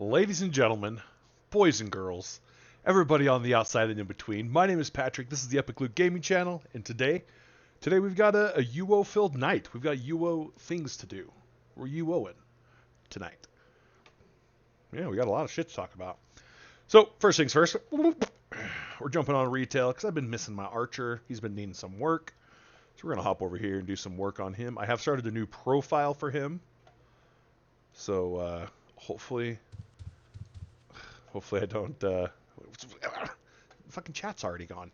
Ladies and gentlemen, boys and girls, everybody on the outside and in between, my name is Patrick. This is the Epic Loot Gaming Channel, and today we've got a UO-filled night. We've got UO things to do. We're UOing tonight. Yeah, we got a lot of shit to talk about. So, first things first, we're jumping on retail because I've been missing my Archer. He's been needing some work. So we're going to hop over here and do some work on him. I have started a new profile for him. So, hopefully I don't, fucking chat's already gone.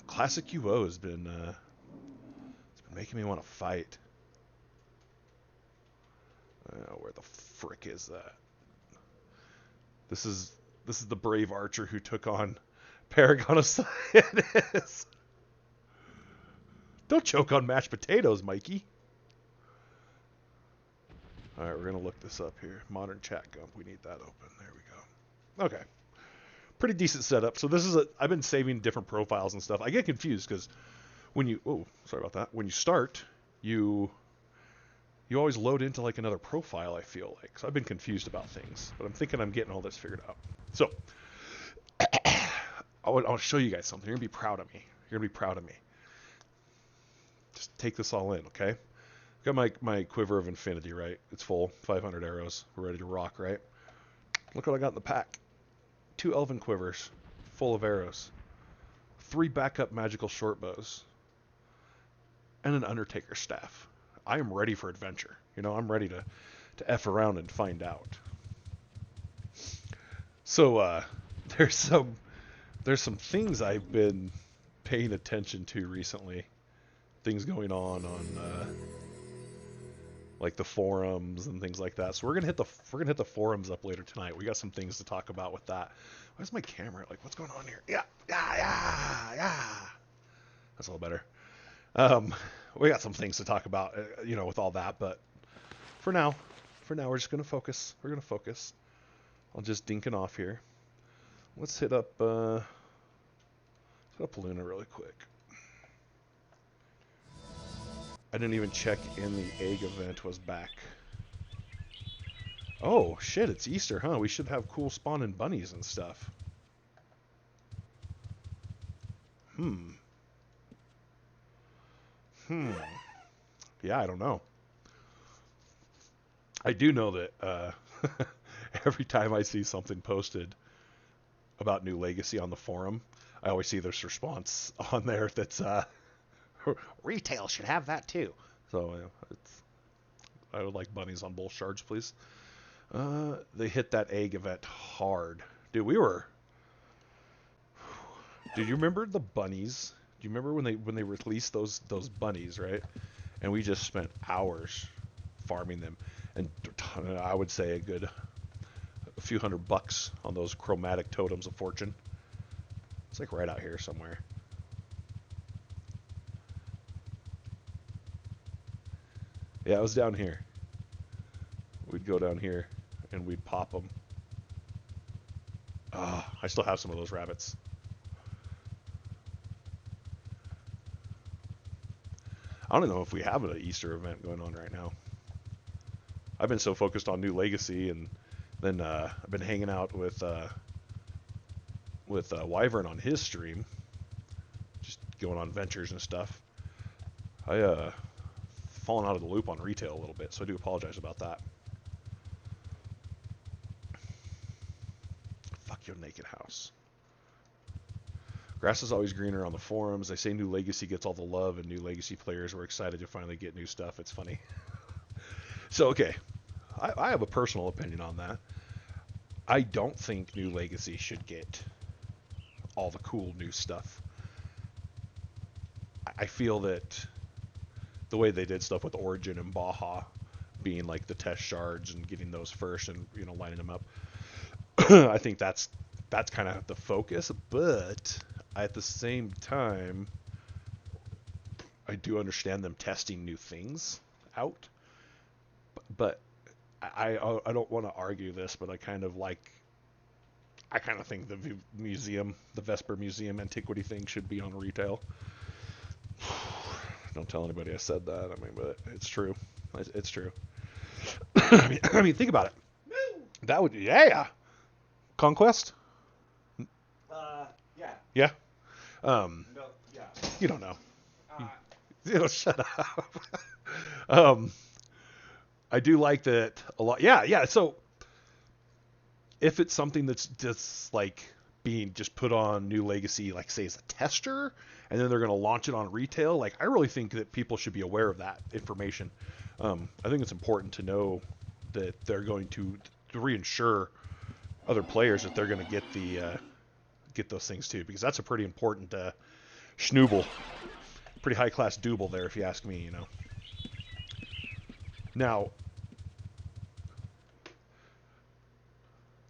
Classic UO has been, it's been making me want to fight. Where the frick is that? This is the brave archer who took on Paragon of Science. Don't choke on mashed potatoes, Mikey. Alright, we're going to look this up here. Modern chat gump. We need that open. There we go. Okay. Pretty decent setup. So this is I've been saving different profiles and stuff. I get confused because when you... Oh, sorry about that. When you start, you always load into like another profile, I feel like. So I've been confused about things. But I'm thinking I'm getting all this figured out. So, I'll show you guys something. You're going to be proud of me. You're going to be proud of me. Just take this all in, okay? Got my quiver of infinity, right? It's full. 500 arrows. We're ready to rock, right? Look what I got in the pack. 2 elven quivers full of arrows. 3 backup magical short bows. And an undertaker staff. I am ready for adventure. You know, I'm ready to F around and find out. So, there's some things I've been paying attention to recently. Things going on like the forums and things like that. So we're gonna hit the forums up later tonight. We got some things to talk about with that. Where's my camera? Like, what's going on here? Yeah. That's a little better. We got some things to talk about, you know, with all that. But for now, we're just gonna focus. We're gonna focus. I'll just dink it off here. Let's hit up Luna really quick. I didn't even check in the egg event was back. Oh, shit, it's Easter, huh? We should have cool spawning bunnies and stuff. Yeah, I don't know. I do know that every time I see something posted about New Legacy on the forum, I always see this response on there that's retail should have that too. So I would like bunnies on both shards, please. They hit that egg event hard, dude. Did you remember the bunnies? Do you remember when they released those bunnies, right? And we just spent hours farming them, and I would say a few $100 on those chromatic totems of fortune. It's like right out here somewhere. Yeah, it was down here. We'd go down here and we'd pop them. I still have some of those rabbits. I don't know if we have an Easter event going on right now. I've been so focused on New Legacy, and then I've been hanging out with Wyvern on his stream, just going on ventures and stuff. Fallen out of the loop on retail a little bit, so I do apologize about that. Fuck your naked house. Grass is always greener on the forums. They say New Legacy gets all the love, and New Legacy players were excited to finally get new stuff. It's funny. So, okay. I have a personal opinion on that. I don't think New Legacy should get all the cool new stuff. I feel that the way they did stuff with Origin and Baja being like the test shards and getting those first and, you know, lining them up, I think that's kind of the focus. But at the same time, I do understand them testing new things out. But I don't want to argue this, but I kind of think the Vesper Museum antiquity thing should be on retail. Don't tell anybody I said that. I mean, but it's true. It's true. I mean, think about it. That would, yeah. Conquest? Yeah. Yeah. No, yeah. You don't know. Uh, You know, shut up. um, I do like that a lot. Yeah, yeah. So if it's something that's just like being just put on New Legacy, like say as a tester, and then they're going to launch it on retail, like I really think that people should be aware of that information. I think it's important to know that they're going to reinsure other players that they're going to get those things too, because that's a pretty important schnooble, pretty high class double there, if you ask me. You know. Now,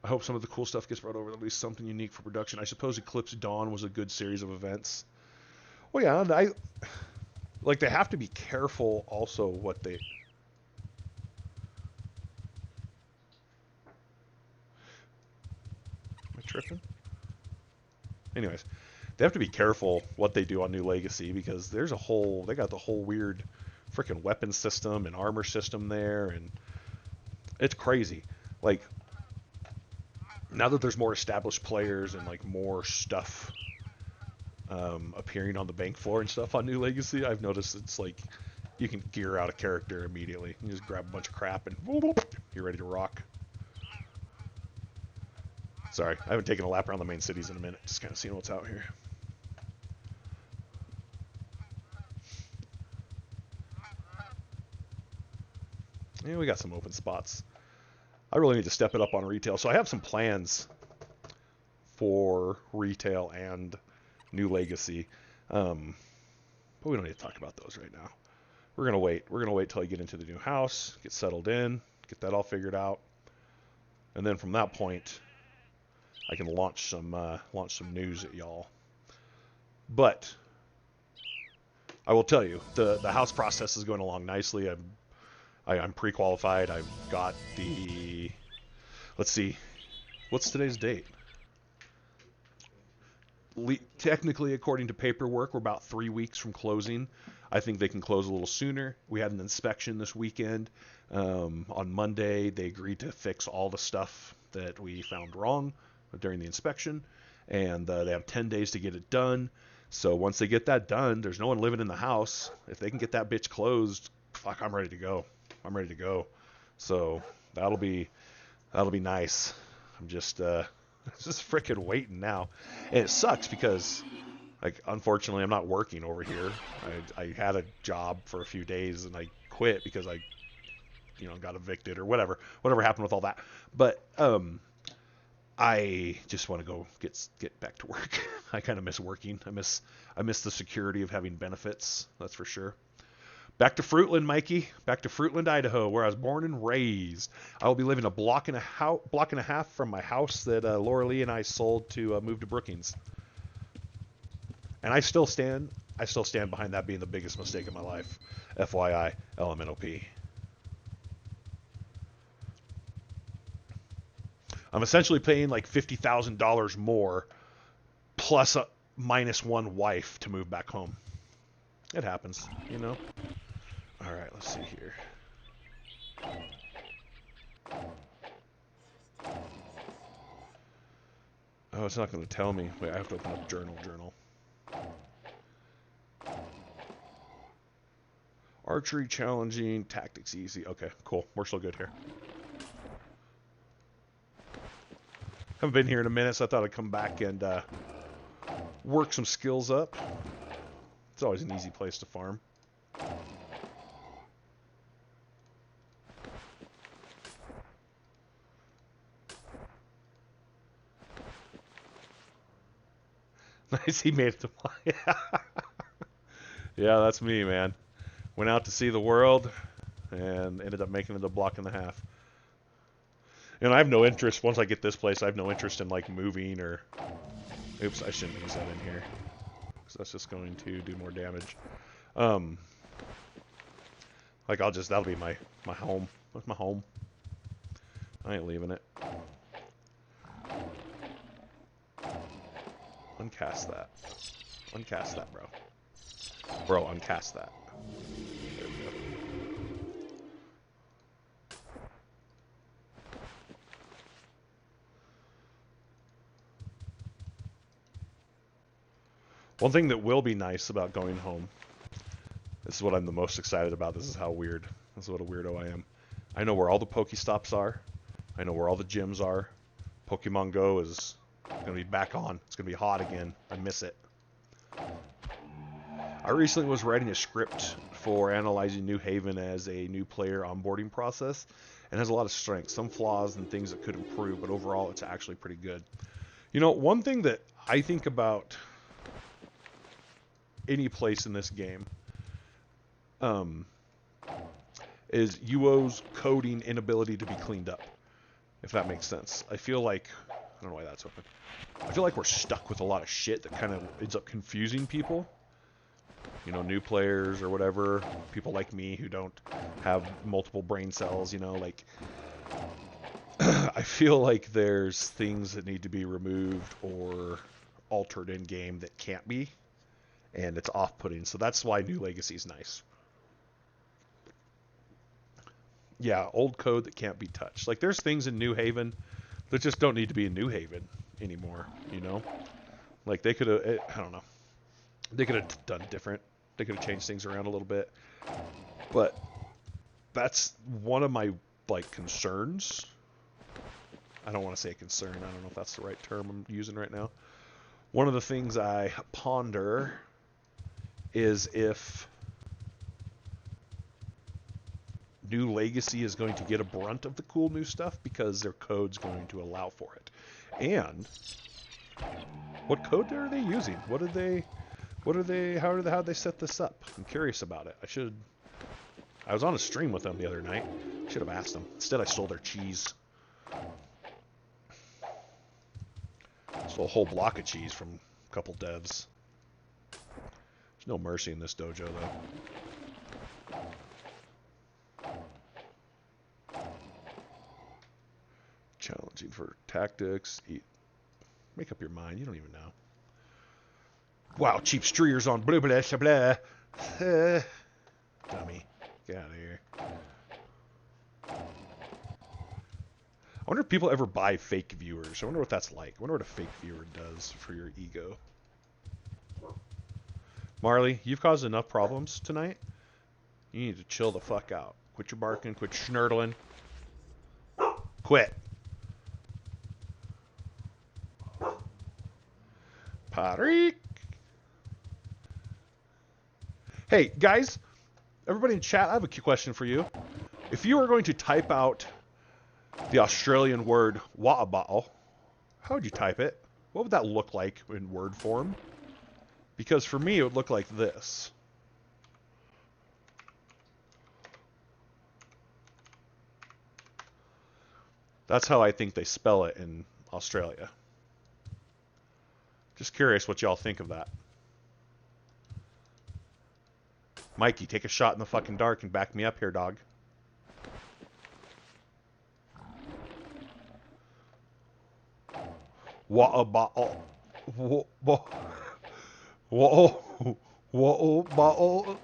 I hope some of the cool stuff gets brought over, at least something unique for production. I suppose Eclipse Dawn was a good series of events. Well, yeah, they have to be careful also what they. Am I tripping? Anyways, they have to be careful what they do on New Legacy because they got the whole weird freaking weapon system and armor system there, and it's crazy. Like, now that there's more established players and like more stuff appearing on the bank floor and stuff on New Legacy, I've noticed it's like you can gear out a character immediately. You just grab a bunch of crap and you're ready to rock. Sorry, I haven't taken a lap around the main cities in a minute. Just kind of seeing what's out here. Yeah, we got some open spots. I really need to step it up on retail. So I have some plans for retail and New Legacy. But we don't need to talk about those right now. We're gonna wait. We're gonna wait till I get into the new house, get settled in, get that all figured out, and then from that point, I can launch some news at y'all. But I will tell you, the house process is going along nicely. I'm pre-qualified. I've got the. Let's see, what's today's date? Technically, according to paperwork, we're about 3 weeks from closing. I think they can close a little sooner. We had an inspection this weekend. On Monday, they agreed to fix all the stuff that we found wrong during the inspection, and they have 10 days to get it done. So once they get that done, there's no one living in the house. If they can get that bitch closed, fuck, I'm ready to go. I'm ready to go. So that'll be nice. I'm just just freaking waiting now, and it sucks because like unfortunately I'm not working over here. I had a job for a few days and I quit because I got evicted or whatever happened with all that. But I just want to go get back to work. I kind of miss working. I miss the security of having benefits. That's for sure. Back to Fruitland, Mikey. Back to Fruitland, Idaho, where I was born and raised. I will be living a block and a half from my house that Laura Lee and I sold to move to Brookings. And I still stand behind that being the biggest mistake of my life. FYI, LMNOP. I'm essentially paying like $50,000 more plus a minus one wife to move back home. It happens, you know. All right, let's see here. Oh, it's not going to tell me. Wait, I have to open up journal. Archery challenging, tactics easy. Okay, cool. We're still good here. Haven't been here in a minute, so I thought I'd come back and work some skills up. It's always an easy place to farm. Nice, he made it to my. Yeah, that's me, man. Went out to see the world and ended up making it a block and a half. And I have no interest, once I get this place, I have no interest in like moving or... Oops, I shouldn't use that in here. Because that's just going to do more damage. Like that'll be my home. That's my home. I ain't leaving it. Uncast that. Uncast that, bro. Bro, uncast that. There we go. One thing that will be nice about going home, this is what I'm the most excited about. This is how weird. This is what a weirdo I am. I know where all the Pokestops are. I know where all the gyms are. Pokemon Go is going to be back on. It's going to be hot again. I miss it. I recently was writing a script for analyzing New Haven as a new player onboarding process, and has a lot of strengths, some flaws and things that could improve, but overall it's actually pretty good. You know, one thing that I think about any place in this game is UO's coding inability to be cleaned up, if that makes sense. I feel like, I don't know why that's open. I feel like we're stuck with a lot of shit that kind of ends up confusing people. You know, new players or whatever, people like me who don't have multiple brain cells, you know, like, I feel like there's things that need to be removed or altered in game that can't be, and it's off-putting. So that's why New Legacy is nice. Yeah, old code that can't be touched. Like, there's things in New Haven that just don't need to be in New Haven anymore, you know? Like, they could have, I don't know. They could have done different. They could have changed things around a little bit. But that's one of my, like, concerns. I don't want to say concern. I don't know if that's the right term I'm using right now. One of the things I ponder is if New Legacy is going to get a brunt of the cool new stuff because their code's going to allow for it. And what code are they using? How'd they set this up? I'm curious about it. I was on a stream with them the other night. Should have asked them. Instead, I stole their cheese. Stole a whole block of cheese from a couple devs. There's no mercy in this dojo, though. Challenging for tactics. Make up your mind. You don't even know. Wow, cheap streers on blah blah blah blah. Dummy. Get out of here. I wonder if people ever buy fake viewers. I wonder what that's like. I wonder what a fake viewer does for your ego. Marley, you've caused enough problems tonight. You need to chill the fuck out. Quit your barking. Quit schnurtling. Quit. Patrick. Hey, guys. Everybody in chat, I have a question for you. If you were going to type out the Australian word water bottle, how would you type it? What would that look like in word form? Because for me, it would look like this. That's how I think they spell it in Australia. Just curious what y'all think of that. Mikey, take a shot in the fucking dark and back me up here, dog. Water bottle. Whoa, whoa, bottle.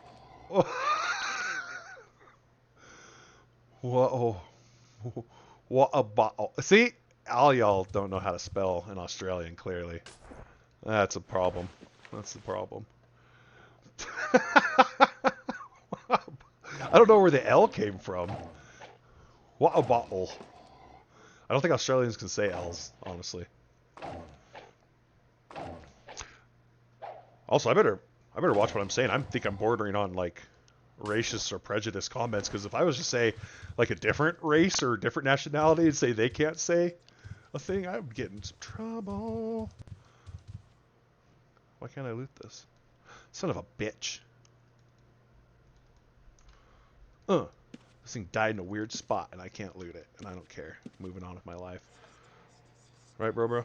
Whoa, what a bottle. See, all y'all don't know how to spell in Australian, clearly. That's a problem. That's the problem. I don't know where the L came from. What a bottle. I don't think Australians can say L's, honestly. Also, I better watch what I'm saying. I think I'm bordering on, like, racist or prejudiced comments, because if I was to say, like, a different race or different nationality and say they can't say a thing, I would get in some trouble. Why can't I loot this? Son of a bitch. This thing died in a weird spot, and I can't loot it, and I don't care. Moving on with my life. Right, bro?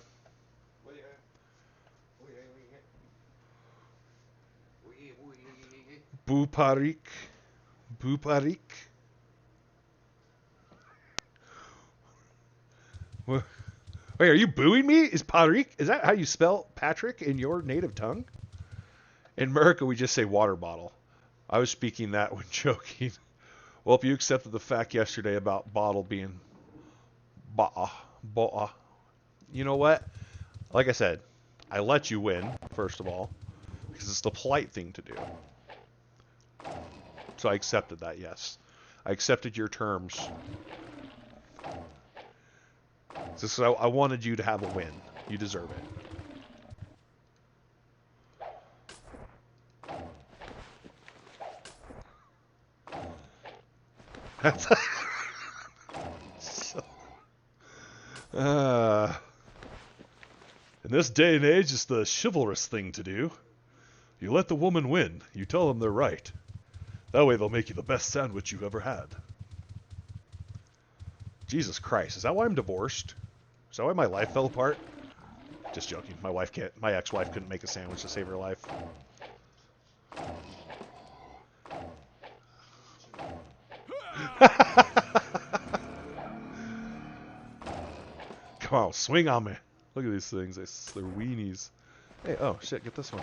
Buparik. Buparik. Wait, are you booing me? Is Parik, is that how you spell Patrick in your native tongue? In America, we just say water bottle. I was speaking that when joking. Well, if you accepted the fact yesterday about bottle being ba'a. You know what? Like I said, I let you win, first of all. because it's the polite thing to do. So I accepted that, yes. I accepted your terms. So I wanted you to have a win. You deserve it. So, in this day and age, it's the chivalrous thing to do. You let the woman win. You tell them they're right. That way they'll make you the best sandwich you've ever had. Jesus Christ, is that why I'm divorced? Is that why my life fell apart? Just joking. My ex-wife couldn't make a sandwich to save her life. Come on, swing on me. Look at these things. They're weenies. Hey, oh shit, get this one.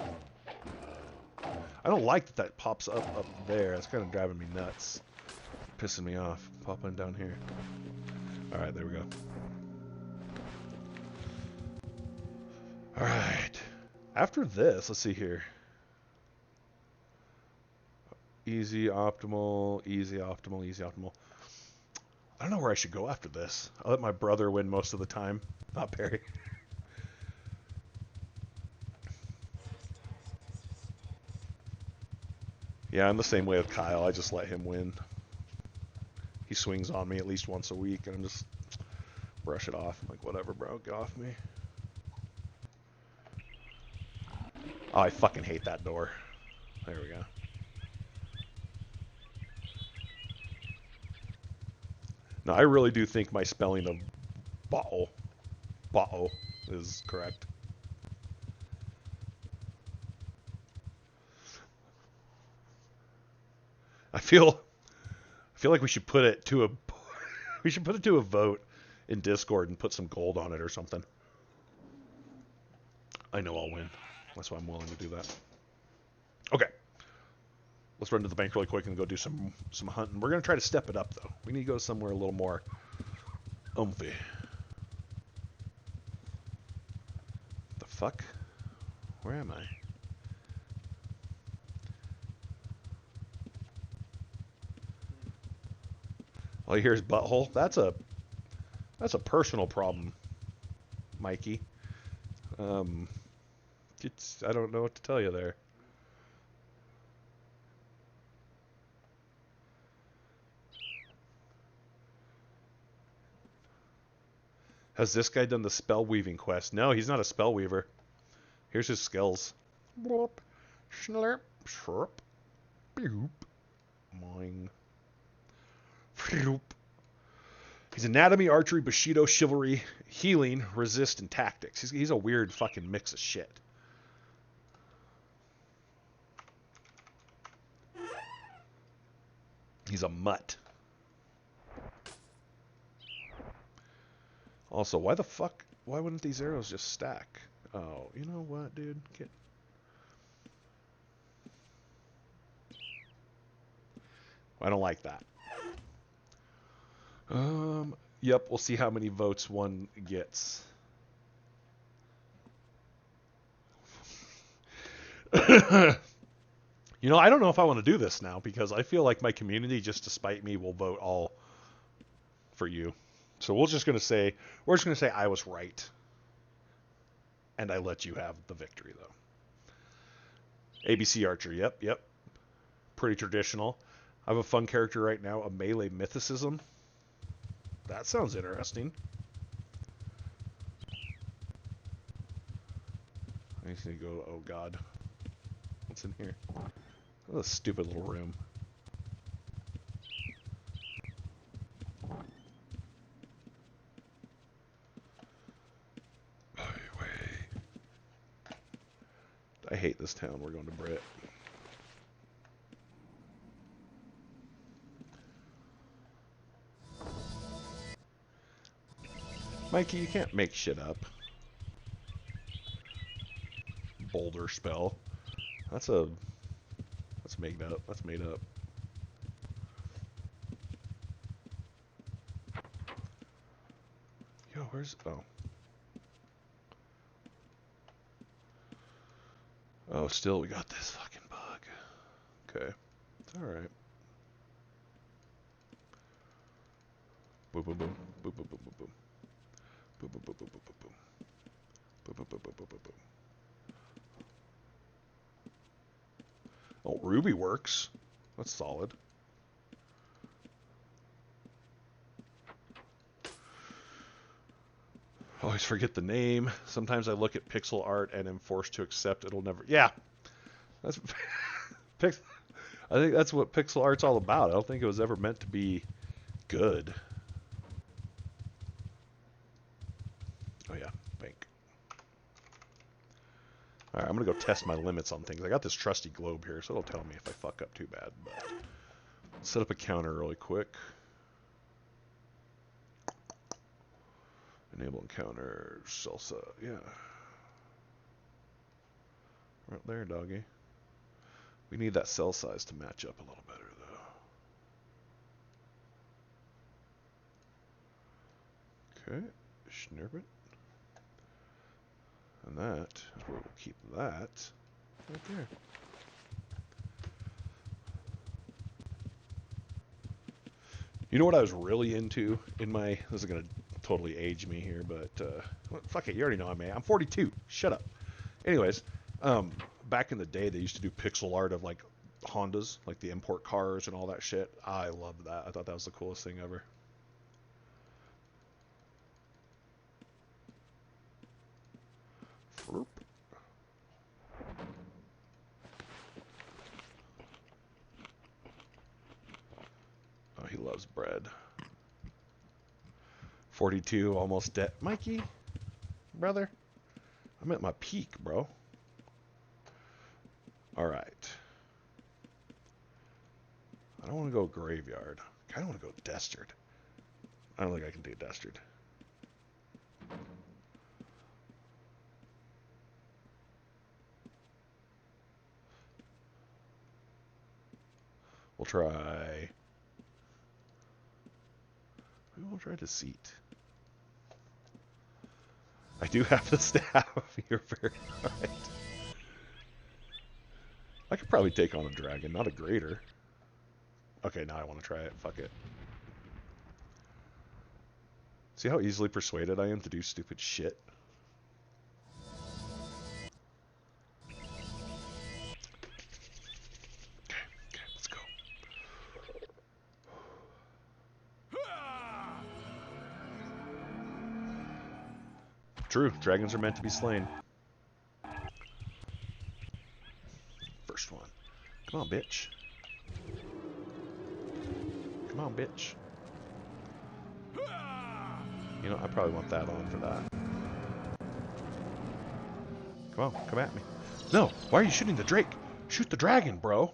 I don't like that pops up there. It's kind of driving me nuts. Pissing me off. Pop one down here. Alright, there we go. Alright. After this, let's see here. Easy, optimal, easy, optimal, easy, optimal. I don't know where I should go after this. I'll let my brother win most of the time. Not Perry. Yeah, I'm the same way with Kyle. I just let him win. He swings on me at least once a week, and I'm just brush it off. I'm like, whatever, bro, get off me. Oh, I fucking hate that door. There we go. No, I really do think my spelling of bottle is correct. I feel like we should put it to a vote in Discord and put some gold on it or something. I know I'll win. That's why I'm willing to do that. Okay. Let's run to the bank really quick and go do some hunting. We're going to try to step it up, though. We need to go somewhere a little more umphy. The fuck? Where am I? All you hear is butthole. That's a personal problem, Mikey. I don't know what to tell you there. Has this guy done the spell weaving quest? No, he's not a spell weaver. Here's his skills. Boop, schlurp, shrp, boop, moing. He's anatomy, archery, bushido, chivalry, healing, resist, and tactics. He's a weird fucking mix of shit. He's a mutt. Also, why wouldn't these arrows just stack? Oh, you know what, dude? I don't like that. Yep, we'll see how many votes one gets. You know, I don't know if I want to do this now because I feel like my community, just to spite me, will vote all for you. So we're just gonna say I was right, and I let you have the victory though. ABC Archer, yep. Pretty traditional. I have a fun character right now, a melee mythicism. That sounds interesting. I need to go. Oh God, what's in here? Oh, a stupid little room. I hate this town. We're going to Brit. Mikey, you can't make shit up. Boulder spell. That's made up. That's made up. Yo, where's... Oh. Oh, still we got this fucking bug. Okay. All right. Boom, boom, boom. Boom, boom, boom, boom, boom. Boom, boom, boom, boom, boom, boom, boom. Boom, boom, boom, boom, boom, boom, boom. Oh, Ruby works. That's solid. I always forget the name. Sometimes I look at pixel art and am forced to accept it'll never... Yeah. That's... I think that's what pixel art's all about. I don't think it was ever meant to be good. Oh, yeah. Bank. Alright, I'm going to go test my limits on things. I got this trusty globe here, so it'll tell me if I fuck up too bad. But set up a counter really quick. Enable encounter, salsa, yeah. Right there, doggy. We need that cell size to match up a little better, though. Okay, snurp it. And that is where we'll keep that right there. You know what I was really into in my... This is going to totally age me here, but... well, fuck it, you already know I'm 42. Shut up. Anyways, back in the day, they used to do pixel art of, like, Hondas, like the import cars and all that shit. I loved that. I thought that was the coolest thing ever. Floop. Oh, he loves bread. 42, almost dead. Mikey, brother, I'm at my peak, bro. All right. I don't want to go graveyard. I kind of want to go destard. I don't think I can do destard. We'll try... We will try deceit. I do have the staff. You're very right. I could probably take on a dragon, not a greater. Okay, now I want to try it. Fuck it. See how easily persuaded I am to do stupid shit? Okay, let's go. True, dragons are meant to be slain. First one. Come on, bitch. Come on, bitch. You know, I probably want that on for that. Come on, come at me. No, why are you shooting the drake? Shoot the dragon, bro.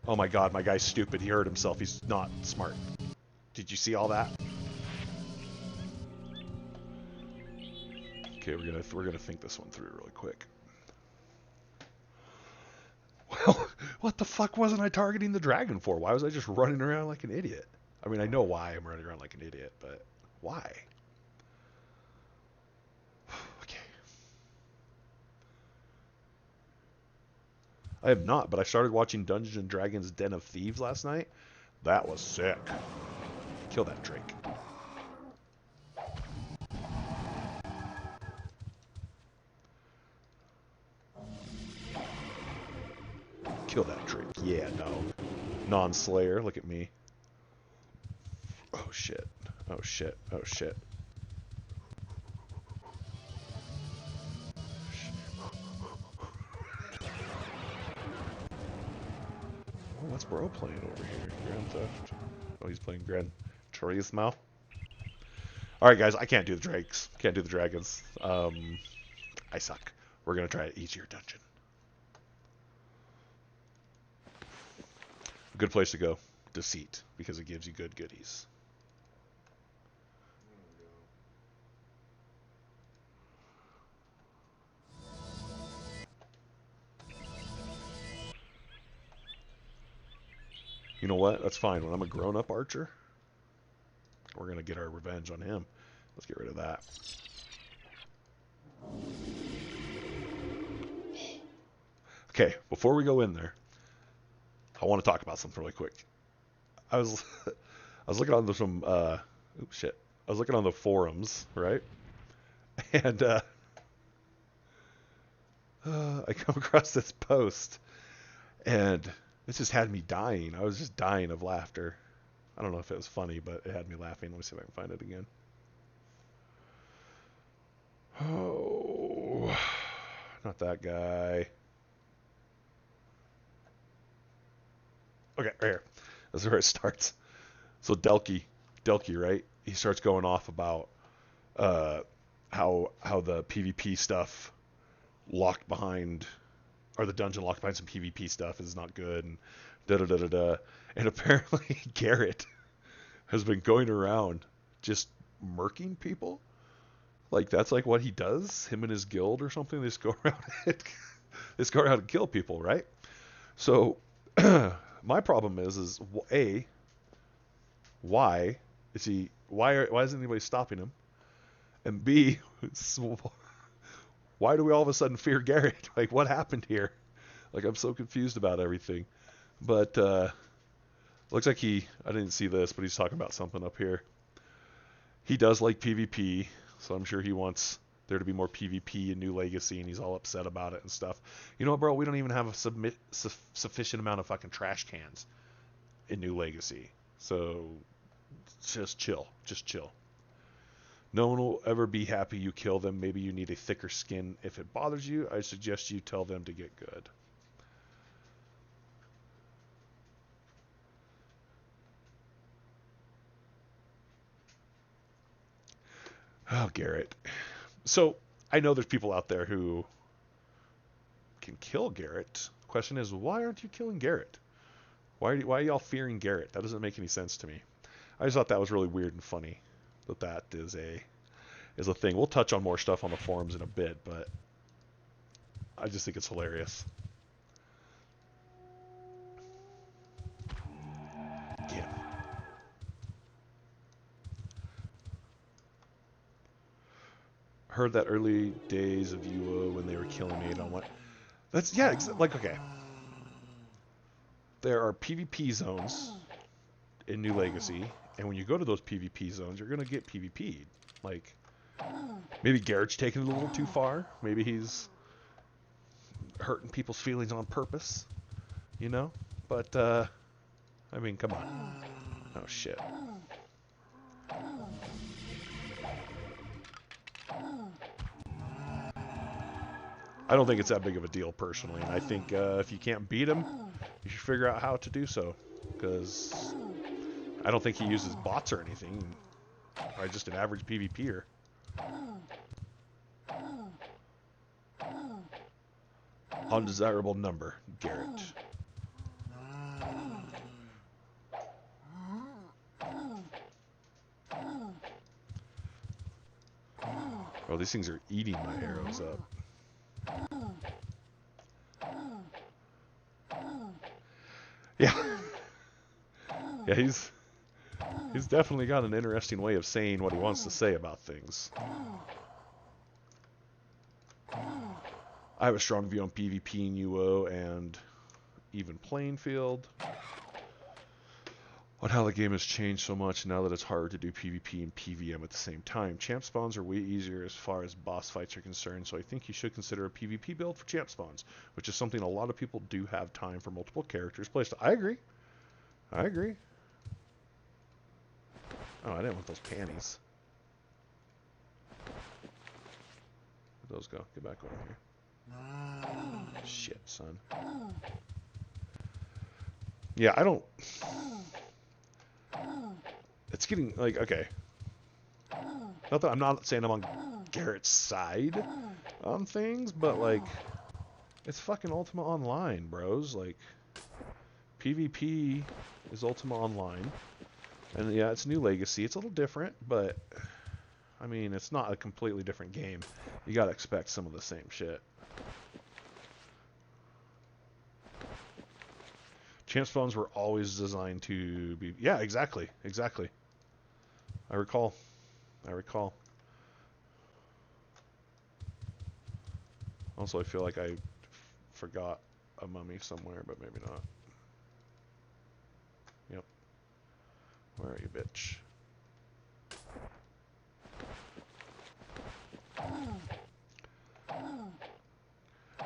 Oh my god, my guy's stupid. He hurt himself. He's not smart. Did you see all that? Okay, we're gonna think this one through really quick. Well, what the fuck wasn't I targeting the dragon for? Why was I just running around like an idiot? I mean, I know why I'm running around like an idiot, but why? Okay. I have not, but I started watching Dungeons and Dragons Den of Thieves last night. That was sick. Kill that drake. Kill that drake. Yeah, no. Non-slayer, look at me. Oh shit. Oh shit. Oh shit. Oh, what's bro playing over here? Grand Theft. Oh, he's playing Gran Turismo. Alright guys, I can't do the drakes. Can't do the dragons. I suck. We're gonna try an easier dungeon. A good place to go. Deceit, because it gives you good goodies. You know what? That's fine. When I'm a grown-up archer, we're going to get our revenge on him. Let's get rid of that. Okay, before we go in there, I want to talk about something really quick. I was I was looking on some oops shit. I was looking on the forums, right? And I come across this post, and it just had me dying. I was just dying of laughter. I don't know if it was funny, but it had me laughing. Let me see if I can find it again. Oh, not that guy. Okay, right here. This is where it starts. So Delky, right? He starts going off about uh, how the PvP stuff locked behind, or the dungeon locked behind some PvP stuff is not good, and da da da da da. And apparently Garrett has been going around just murking people. Like that's like what he does. Him and his guild or something. They just go around and they just go around and kill people, right? So my problem is a why is he why isn't anybody stopping him? And B, why do we all of a sudden fear Garrett? Like what happened here? Like I'm so confused about everything. But looks like I didn't see this, but he's talking about something up here. He does like PvP, so I'm sure he wants there to be more PvP in New Legacy, and he's all upset about it and stuff. You know what, bro? We don't even have a sufficient amount of fucking trash cans in New Legacy. So just chill. Just chill. No one will ever be happy you kill them. Maybe you need a thicker skin. If it bothers you, I suggest you tell them to get good. Oh, Garrett. So I know there's people out there who can kill Garrett. The question is, why aren't you killing Garrett? Why are y'all fearing Garrett? That doesn't make any sense to me. I just thought that was really weird and funny. That is a thing. We'll touch on more stuff on the forums in a bit, but I just think it's hilarious. Get him. Heard that early days of UO when they were killing me, and I'm like, that's yeah, like okay. There are PvP zones in New Legacy, and when you go to those PvP zones, you're gonna get PvP'd. Like maybe Garrett's taking it a little too far. Maybe he's hurting people's feelings on purpose, you know? But I mean, come on. Oh shit. I don't think it's that big of a deal personally, and I think if you can't beat him, you should figure out how to do so, because I don't think he uses bots or anything. Probably just an average PvPer. Undesirable number, Garrett. Oh, these things are eating my arrows up. Yeah. Yeah, he's definitely got an interesting way of saying what he wants to say about things. I have a strong view on PvP and UO and even playing field. On how the game has changed so much now that it's harder to do PvP and PvM at the same time. Champ spawns are way easier as far as boss fights are concerned, so I think you should consider a PvP build for champ spawns, which is something a lot of people do have time for multiple characters placed. I agree. I agree. Oh, I didn't want those panties. Where'd those go? Get back over here. Shit, son. Yeah, I don't... It's getting, like, okay. Not that I'm not saying I'm on Garrett's side on things, but, like, it's fucking Ultima Online, bros. Like, PvP is Ultima Online. And, yeah, it's New Legacy. It's a little different, but, I mean, it's not a completely different game. You gotta expect some of the same shit. Champ spawns were always designed to be... Yeah, exactly. Exactly. I recall. Also, I feel like I forgot a mummy somewhere, but maybe not. Yep. Where are you, bitch?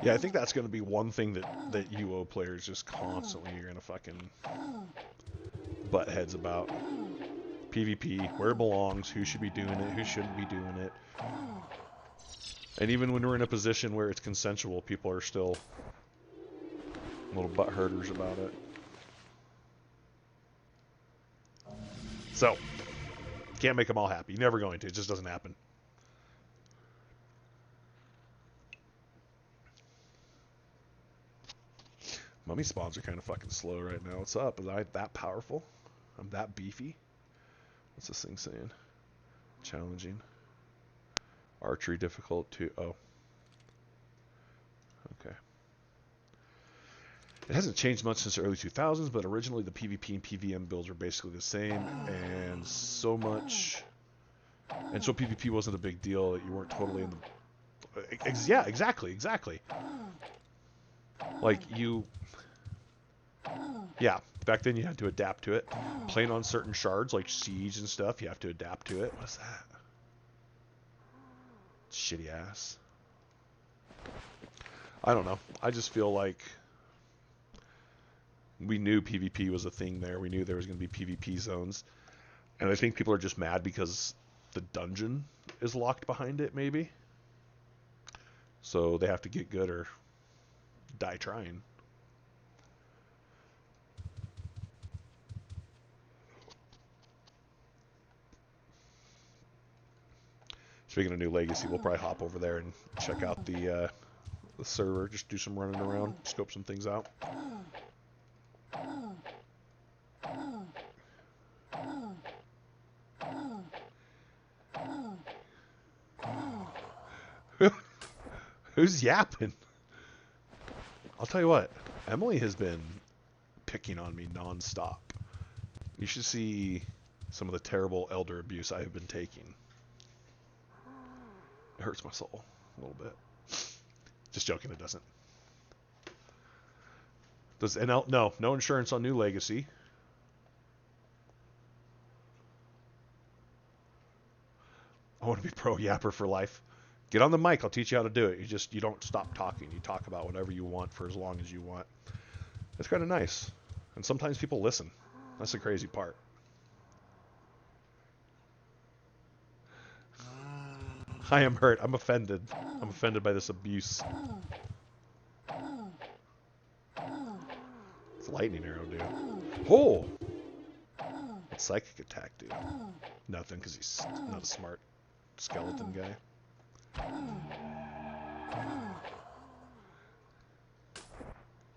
Yeah, I think that's going to be one thing that UO players just constantly are going to fucking butt heads about. PvP, where it belongs, who should be doing it, who shouldn't be doing it. And even when we're in a position where it's consensual, people are still little butt hurters about it. So, can't make them all happy. Never going to. It just doesn't happen. Mummy spawns are kind of fucking slow right now. What's up? Am I that powerful? I'm that beefy? What's this thing saying? Challenging. Archery difficult too. Oh. Okay. It hasn't changed much since the early 2000s, but originally the PvP and PvM builds were basically the same, and so PvP wasn't a big deal that you weren't totally in the... Yeah, exactly. Like, yeah, back then you had to adapt to it. Playing on certain shards, like Siege and stuff, you have to adapt to it. What's that? Shitty ass. I don't know. I just feel like we knew PvP was a thing there. We knew there was going to be PvP zones. And I think people are just mad because the dungeon is locked behind it, maybe. So they have to get good or die trying. Speaking of new Legacy, we'll probably hop over there and check out the server. Just do some running around, scope some things out. Who's yapping? I'll tell you what, Emily has been picking on me nonstop. You should see some of the terrible elder abuse I have been taking. It hurts my soul a little bit. Just joking, it doesn't. Does NL? No insurance on new Legacy. I want to be pro yapper for life. Get on the mic. I'll teach you how to do it. You don't stop talking. You talk about whatever you want for as long as you want. It's kind of nice. And sometimes people listen. That's the crazy part. I am hurt. I'm offended. I'm offended by this abuse. What's lightning arrow do? Oh! What's psychic attack do? Nothing, because he's not a smart skeleton guy.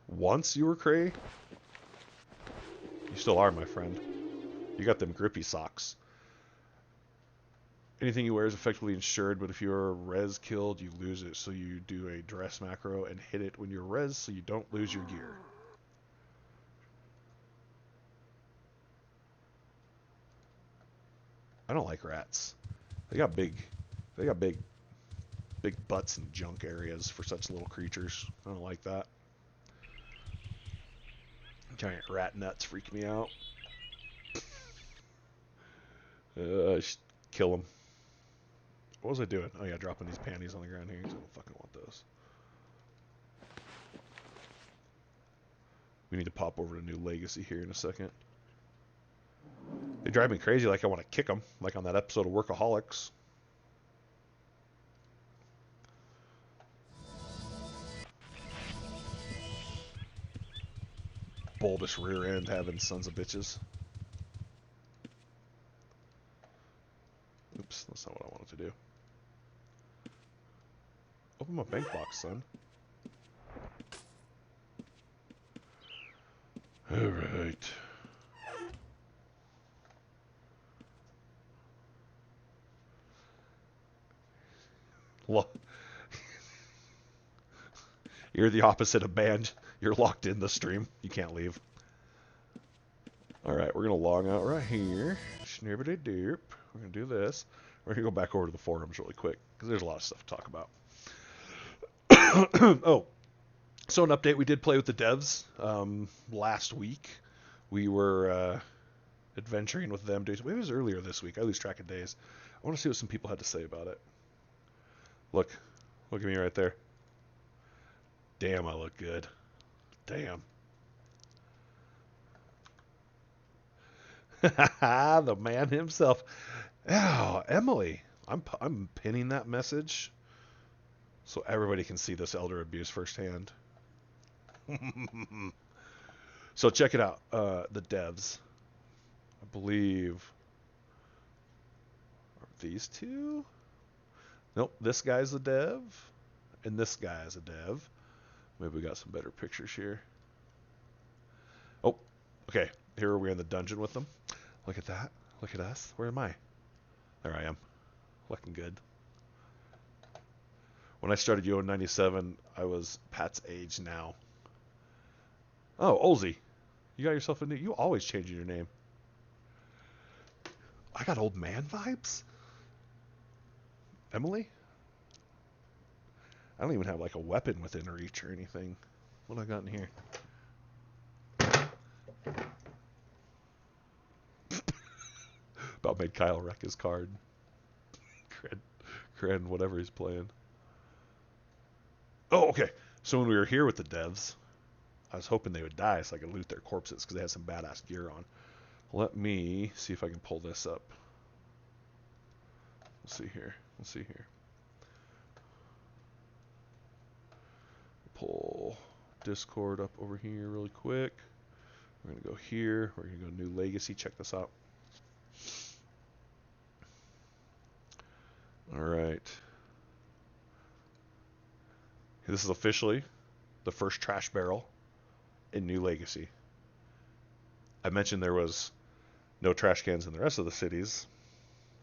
Once you were Cray? You still are, my friend. You got them grippy socks. Anything you wear is effectively insured, but if you're res killed, you lose it. So you do a dress macro and hit it when you're res so you don't lose your gear. I don't like rats. They got big butts and junk areas for such little creatures. I don't like that. Giant rat nuts freak me out. Just kill them. What was I doing? Oh yeah, dropping these panties on the ground here. I don't fucking want those. We need to pop over to New Legacy here in a second. They drive me crazy like I want to kick them, like on that episode of Workaholics. Bulbous rear end having sons of bitches. Oops, that's not what I wanted to do. Open my bank box, son. Alright. You're the opposite of banned. You're locked in the stream. You can't leave. Alright, we're going to log out right here. Snibbity doop. We're going to do this. We're going to go back over to the forums really quick, because there's a lot of stuff to talk about. Oh, So an update, we did play with the devs last week. We were adventuring with them. Maybe it was earlier this week. I lose track of days. I want to see what some people had to say about it. Look at me right there. Damn, I look good. Damn. The man himself. Oh, Emily. I'm pinning that message so everybody can see this elder abuse firsthand. So check it out. The devs, I believe, are these two? Nope, this guy's a dev, and this guy is a dev. Maybe we got some better pictures here. Oh, okay. Here we're in the dungeon with them. Look at that. Look at us. Where am I? There I am. Looking good. When I started Yo in 97, I was Pat's age now. Oh, Olsey. You got yourself a new... You always changing your name. I got old man vibes? Emily? I don't even have like a weapon within reach or anything. What do I got in here? About made Kyle wreck his card. Cred, whatever he's playing. Oh, okay. So when we were here with the devs, I was hoping they would die so I could loot their corpses because they had some badass gear on. Let me see if I can pull this up. Let's see here. Let's see here. Pull Discord up over here really quick. We're going to go here. We're going to go New Legacy. Check this out. All right. This is officially the first trash barrel in New Legacy. I mentioned there was no trash cans in the rest of the cities.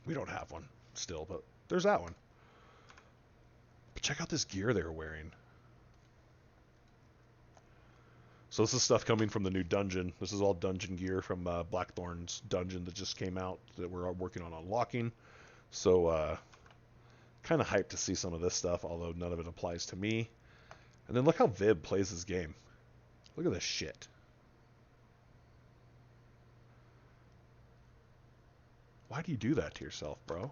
We don't have one still, but there's that one. But check out this gear they were wearing. So this is stuff coming from the new dungeon. This is all dungeon gear from Blackthorn's dungeon that just came out that we're working on unlocking. So kind of hyped to see some of this stuff, although none of it applies to me. And then look how Vib plays this game. Look at this shit. Why do you do that to yourself, bro?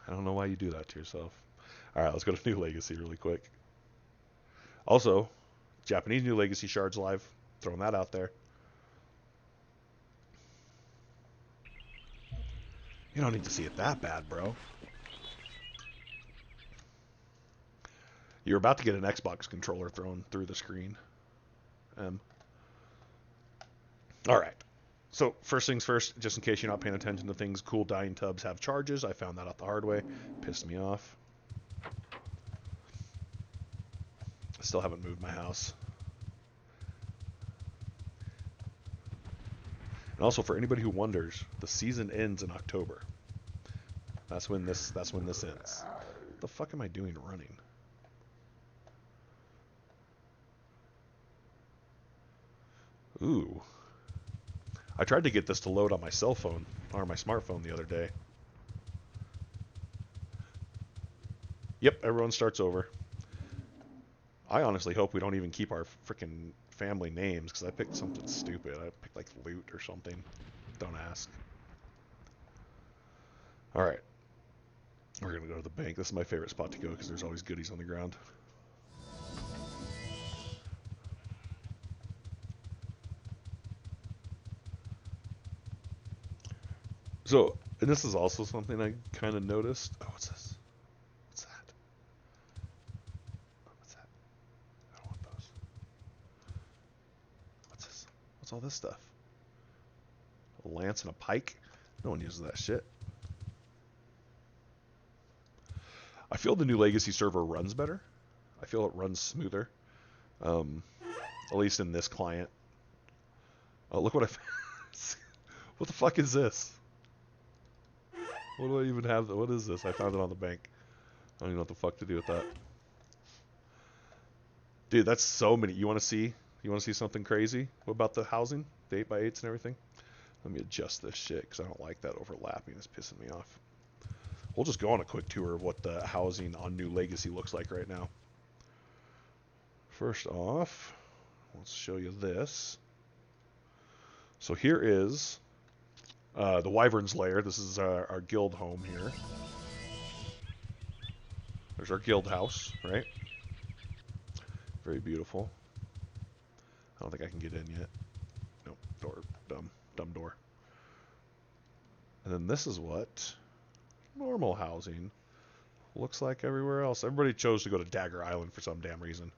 I don't know why you do that to yourself. Alright, let's go to New Legacy really quick. Also, Japanese New Legacy Shards live. Throwing that out there. You don't need to see it that bad, bro. You're about to get an Xbox controller thrown through the screen. Alright. So, first things first, just in case you're not paying attention to things, cool dyeing tubs have charges. I found that out the hard way. Pissed me off. I still haven't moved my house. And also, for anybody who wonders, the season ends in October. That's when this ends. What the fuck am I doing running? Ooh. I tried to get this to load on my cell phone, or my smartphone the other day. Yep, everyone starts over. I honestly hope we don't even keep our freaking family names, because I picked something stupid. I picked like Loot or something. Don't ask. Alright. We're going to go to the bank. This is my favorite spot to go, because there's always goodies on the ground. So, and this is also something I kind of noticed. Oh, what's this? What's that? What's that? I don't want those. What's this? What's all this stuff? A lance and a pike? No one uses that shit. I feel the new Legacy server runs better. I feel it runs smoother. At least in this client. Oh, look what I found. What the fuck is this? What do I even have? What is this? I found it on the bank. I don't even know what the fuck to do with that. Dude, that's so many. You want to see? You want to see something crazy? What about the housing? The 8x8s and everything? Let me adjust this shit because I don't like that overlapping. It's pissing me off. we'll just go on a quick tour of what the housing on New Legacy looks like right now. First off, let's show you this. So here is the Wyvern's Lair. This is our guild home here. There's our guild house, right? Very beautiful. I don't think I can get in yet. Nope, door, dumb door. And then this is what normal housing looks like everywhere else. Everybody chose to go to Dagger Island for some damn reason.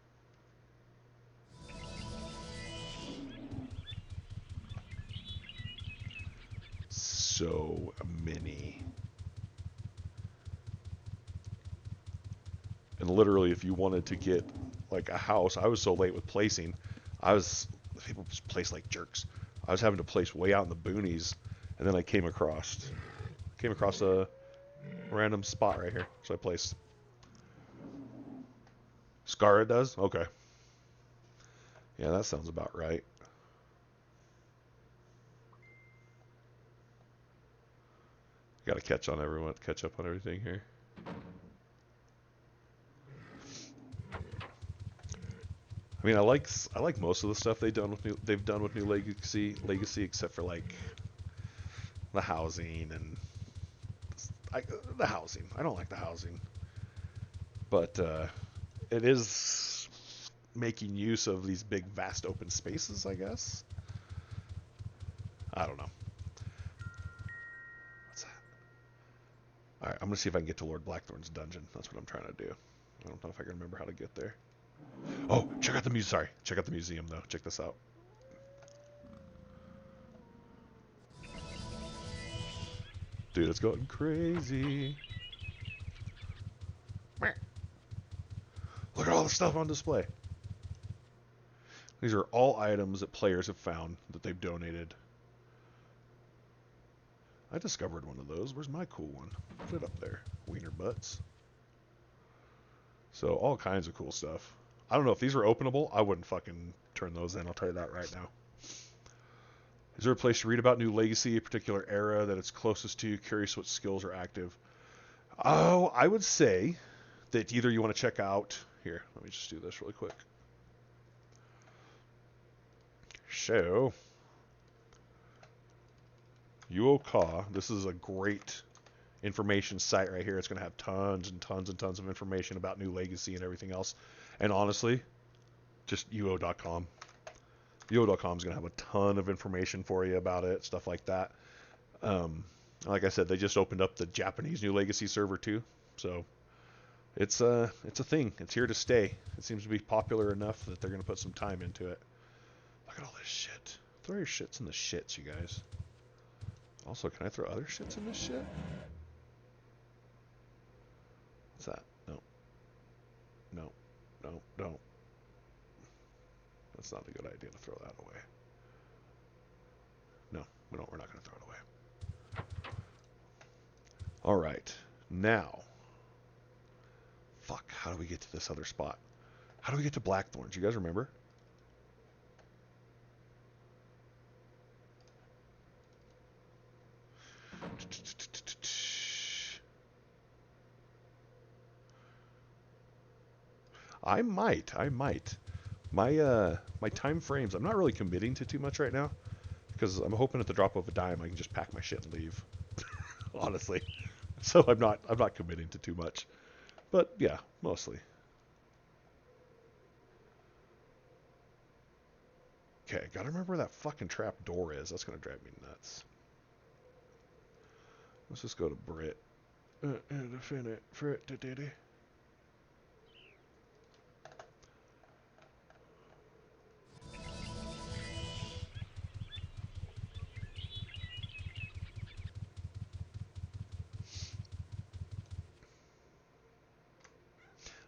So many. And literally, if you wanted to get like a house, I was so late with placing. People just place like jerks. I was having to place way out in the boonies, and then I came across a random spot right here, so I placed. Scara does? Okay. Yeah, that sounds about right. Got to catch up on everything here. I mean, I like most of the stuff they've done with New Legacy, except for like the housing and the housing. I don't like the housing, but it is making use of these big, vast open spaces, I guess. I don't know. What's that? All right, I'm gonna see if I can get to Lord Blackthorn's dungeon. That's what I'm trying to do. I don't know if I can remember how to get there. Oh, check out the museum. Sorry, check out the museum though. Check this out. Dude, it's going crazy. Look at all the stuff on display. These are all items that players have found that they've donated. I discovered one of those. Where's my cool one? Put it up there. Wiener butts. So all kinds of cool stuff. I don't know if these were openable. I wouldn't fucking turn those in. I'll tell you that right now. Is there a place to read about New Legacy, a particular era that it's closest to? Curious what skills are active. Oh, I would say that either you want to check out... Here, let me just do this really quick. So, UOCA, this is a great information site right here. It's going to have tons and tons and tons of information about New Legacy and everything else. And honestly, just UO.com. UO.com is going to have a ton of information for you about it, stuff like that. Like I said, they just opened up the Japanese New Legacy server too, so it's a thing. It's here to stay. It seems to be popular enough that they're going to put some time into it. Look at all this shit. Throw your shits in the shits, you guys. Also, can I throw other shits in this shit? What's that? No. No. No, don't. That's not a good idea to throw that away. No, we're not going to throw it away. All right. Now. Fuck, how do we get to this other spot? How do we get to Blackthorns? You guys remember? I might. My time frames, I'm not really committing to too much right now because I'm hoping at the drop of a dime I can just pack my shit and leave. Honestly. So I'm not committing to too much. But yeah, mostly. Okay, gotta remember where that fucking trap door is. That's gonna drive me nuts. Let's just go to Brit. Infinite Brit.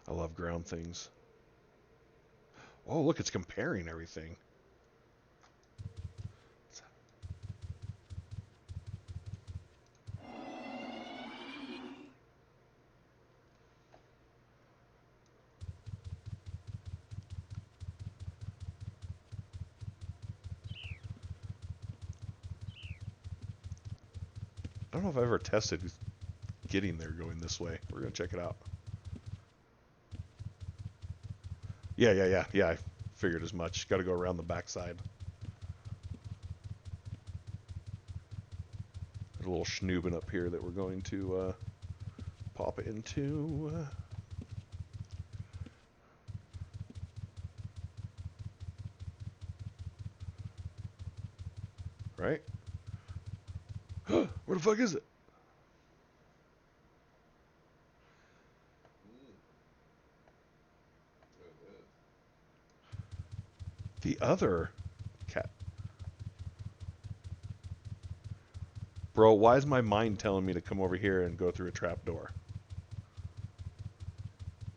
I love ground things. Oh, look, it's comparing everything. I don't know if I've ever tested getting there going this way. We're going to check it out. Yeah. I figured as much. Got to go around the backside. There's a little schnoobin up here that we're going to pop it into. Right? Where the fuck is it? The other cat. Bro, why is my mind telling me to come over here and go through a trap door?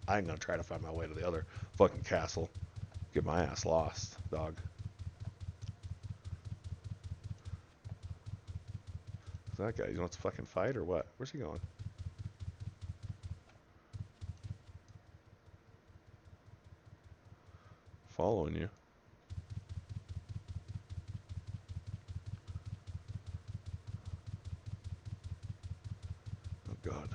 I ain't gonna try to find my way to the other fucking castle. Get my ass lost, dog. Who's that guy? You want to fucking fight or what? Where's he going? Following you. Oh god.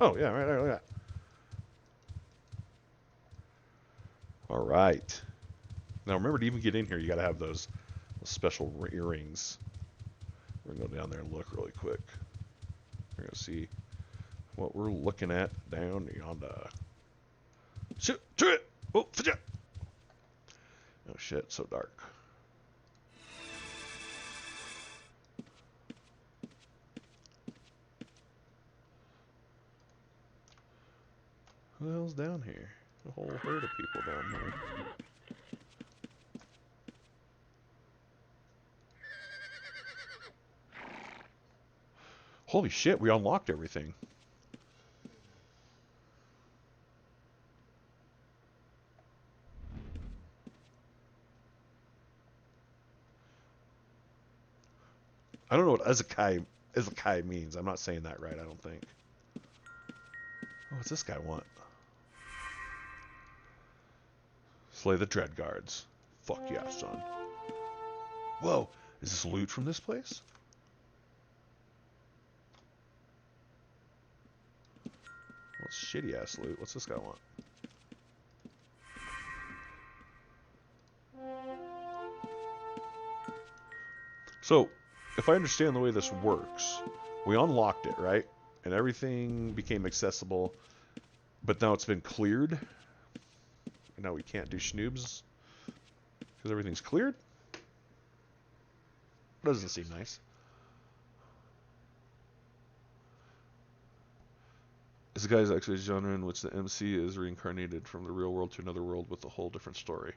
Oh yeah, right there, look at that. All right. Now remember, to even get in here, you got to have those special earrings. We're gonna go down there and look really quick. We're gonna see what we're looking at down yonder. Shoot! It! Oh, fidget! Oh shit! It's so dark. Who the hell's down here? A whole herd of people down here. Holy shit! We unlocked everything. I don't know what Ezekai means. I'm not saying that right, I don't think. Oh, what's this guy want? Slay the Dread Guards. Fuck yeah, son. Whoa, is this loot from this place? What's shitty ass loot? What's this guy want? So, if I understand the way this works, we unlocked it, right? And everything became accessible, but now it's been cleared. And now we can't do schnoobs because everything's cleared. Doesn't seem nice. This guy's actually a genre in which the MC is reincarnated from the real world to another world with a whole different story.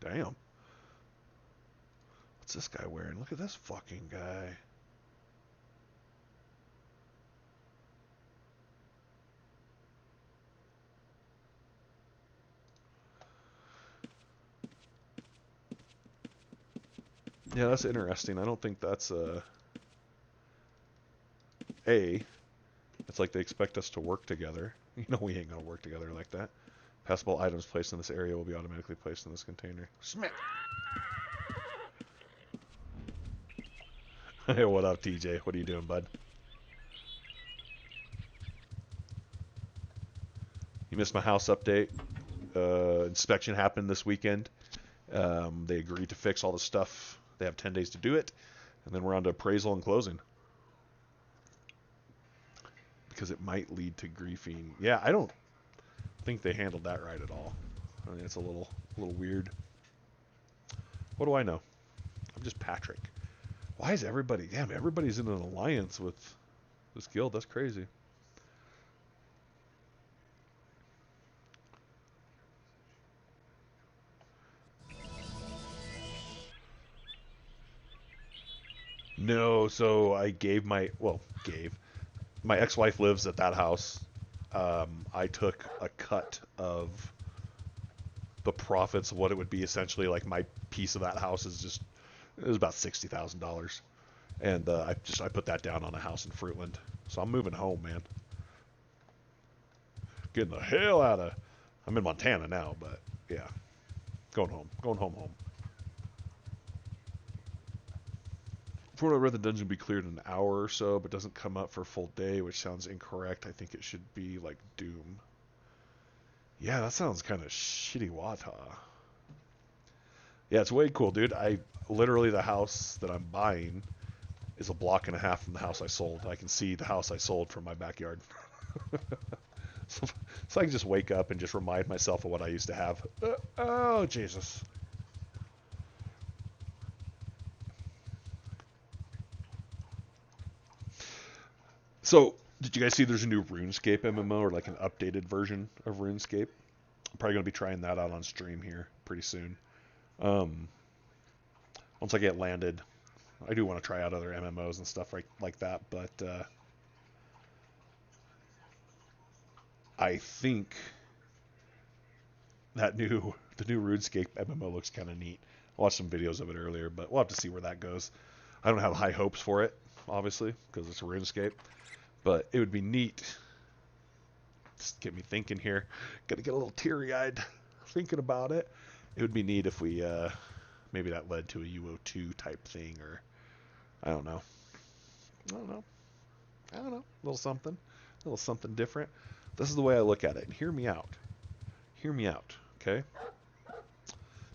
Damn. What's this guy wearing? Look at this fucking guy. Yeah, that's interesting. I don't think that's it's like they expect us to work together. You know we ain't gonna work together like that. Passable items placed in this area will be automatically placed in this container. Smith! Hey, what up, TJ? What are you doing, bud? You missed my house update. Inspection happened this weekend. They agreed to fix all the stuff. They have 10 days to do it. And then we're on to appraisal and closing. Because it might lead to griefing. Yeah, I don't think they handled that right at all. I mean, it's a little weird. What do I know? I'm just Patrick. Why is everybody... Damn, everybody's in an alliance with this guild. That's crazy. No, so I gave my... Well, gave. My ex-wife lives at that house. I took a cut of the profits of what it would be essentially like my piece of that house is just... It was about $60,000. And I put that down on a house in Fruitland. So I'm moving home, man. Getting the hell out of... I'm in Montana now, but yeah. Going home. Going home. Before I read the dungeon will be cleared in an hour or so, but doesn't come up for a full day, which sounds incorrect. I think it should be like Doom. Yeah, that sounds kind of shitty wata. Yeah, it's way cool, dude. Literally the house that I'm buying is a block and a half from the house I sold. I can see the house I sold from my backyard. So I can just wake up and just remind myself of what I used to have. Oh, Jesus. So, did you guys see there's a new RuneScape MMO or like an updated version of RuneScape? I'm probably going to be trying that out on stream here pretty soon. Um, Once I get landed, I do want to try out other MMOs and stuff like that, but I think the new RuneScape MMO looks kind of neat. I watched some videos of it earlier, but we'll have to see where that goes. I don't have high hopes for it, obviously, because it's a RuneScape, but it would be neat. Just get me thinking here. Gonna get a little teary-eyed thinking about it. It would be neat if we maybe that led to a UO2 type thing, or I don't know. I don't know. I don't know. A little something different. This is the way I look at it. And hear me out. Hear me out. Okay.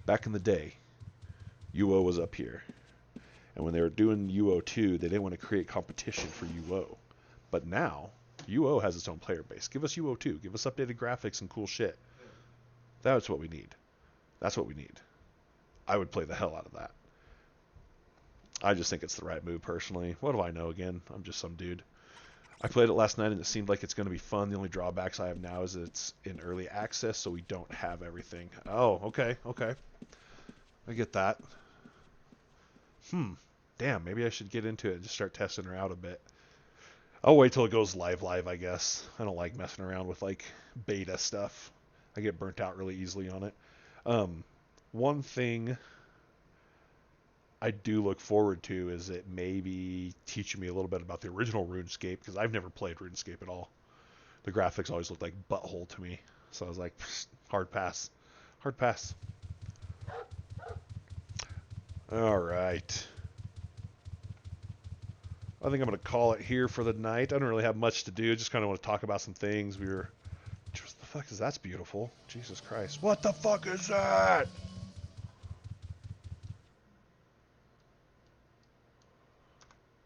Back in the day, UO was up here, and when they were doing UO2, they didn't want to create competition for UO. But now, UO has its own player base. Give us UO2. Give us updated graphics and cool shit. That's what we need. That's what we need. I would play the hell out of that. I just think it's the right move, personally. What do I know, again? I'm just some dude. I played it last night, and it seemed like it's going to be fun. The only drawbacks I have now is it's in early access, so we don't have everything. Oh, okay. I get that. Damn, maybe I should get into it and just start testing her out a bit. I'll wait till it goes live, I guess. I don't like messing around with, like, beta stuff. I get burnt out really easily on it. One thing I do look forward to is it maybe teaching me a little bit about the original RuneScape, because I've never played RuneScape at all. The graphics always looked like butthole to me. So I was like, hard pass. Hard pass. All right. I think I'm going to call it here for the night. I don't really have much to do. Just kind of want to talk about some things. What the fuck is that's beautiful? Jesus Christ. What the fuck is that?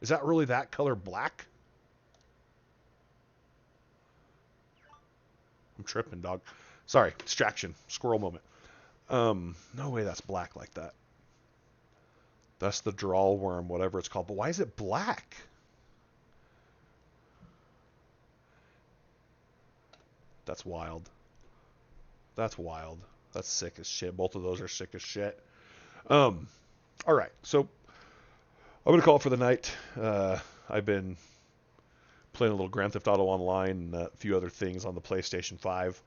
Is that really that color black? I'm tripping, dog. Sorry, distraction. Squirrel moment. No way that's black like that. That's the drawl worm, whatever it's called. But why is it black? That's wild. That's wild. That's sick as shit. Both of those are sick as shit. All right. So I'm gonna call it for the night. I've been playing a little Grand Theft Auto Online and a few other things on the PlayStation 5.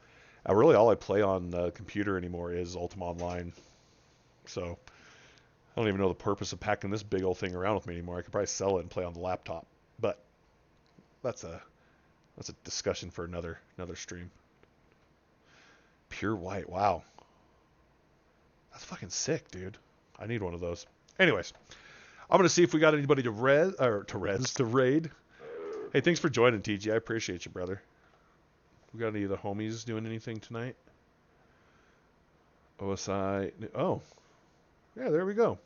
Really, all I play on the computer anymore is Ultima Online. So I don't even know the purpose of packing this big old thing around with me anymore. I could probably sell it and play on the laptop. But that's a discussion for another stream. Pure white. Wow. That's fucking sick, dude. I need one of those. Anyways, I'm gonna see if we got anybody to raid. Hey, thanks for joining, TG. I appreciate you, brother. We got any of the homies doing anything tonight? OSI. Oh, yeah. There we go.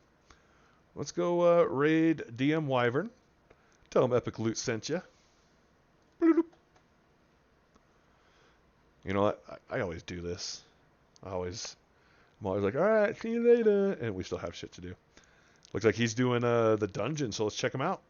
Let's go raid DM Wyvern. Tell him Epic Loot sent you. You know what? I always do this. I'm always like, all right, see you later, and we still have shit to do. Looks like he's doing the dungeon, so let's check him out.